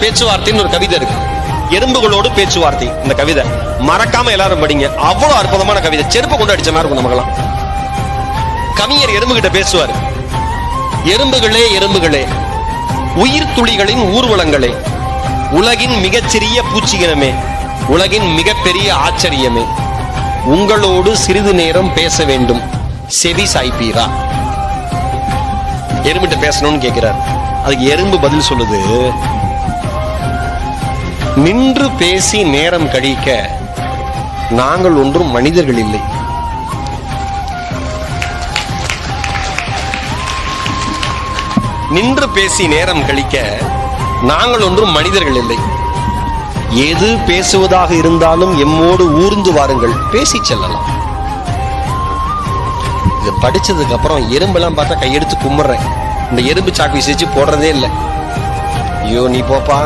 பேச்சுவார்த்தைன்னு ஒரு கவிதை இருக்கு. எறும்புகளோடு பேச்சுவார்த்தை. இந்த கவிதை மறக்காம எல்லாரும் படிங்க. அவ்வளவு அற்புதமான கவிதை. செருப்பு கொண்டு அடிச்ச மாதிரி இருக்கும் நமக்கெல்லாம். கவிஞர் எறும்பு கிட்ட பேசுவார். எறும்புகளே எறும்புகளே, உயிர் துளிகளின் ஊர்வலங்களே, உலகின் மிகச்சிறிய பூச்சியினமே, உலகின் மிகப்பெரிய ஆச்சரியமே, உங்களோடு சிறிது நேரம் பேச வேண்டும், செவி சாய்ப்பீரா? எறும்பிட்ட பேசணும்னு கேட்கிறார். அதுக்கு எறும்பு பதில் சொல்லுது, நின்று பேசி நேரம் கழிக்க நாங்கள் ஒன்றும் மனிதர்கள் இல்லை. நின்று பேசி நேரம் கழிக்க நாங்கள் ஒன்றும் மனிதர்கள் இல்லை. எது பேசுவதாக இருந்தாலும் எம்மோடு ஊர்ந்து வாருங்கள், பேசி செல்லலாம். இது படிச்சதுக்கு அப்புறம் எறும்பெல்லாம் பார்த்தா கையெடுத்து கும்பிடுறேன். இந்த எறும்பு சாக்கு விசிச்சு போடுறதே இல்லை. ஐயோ நீ போப்பா,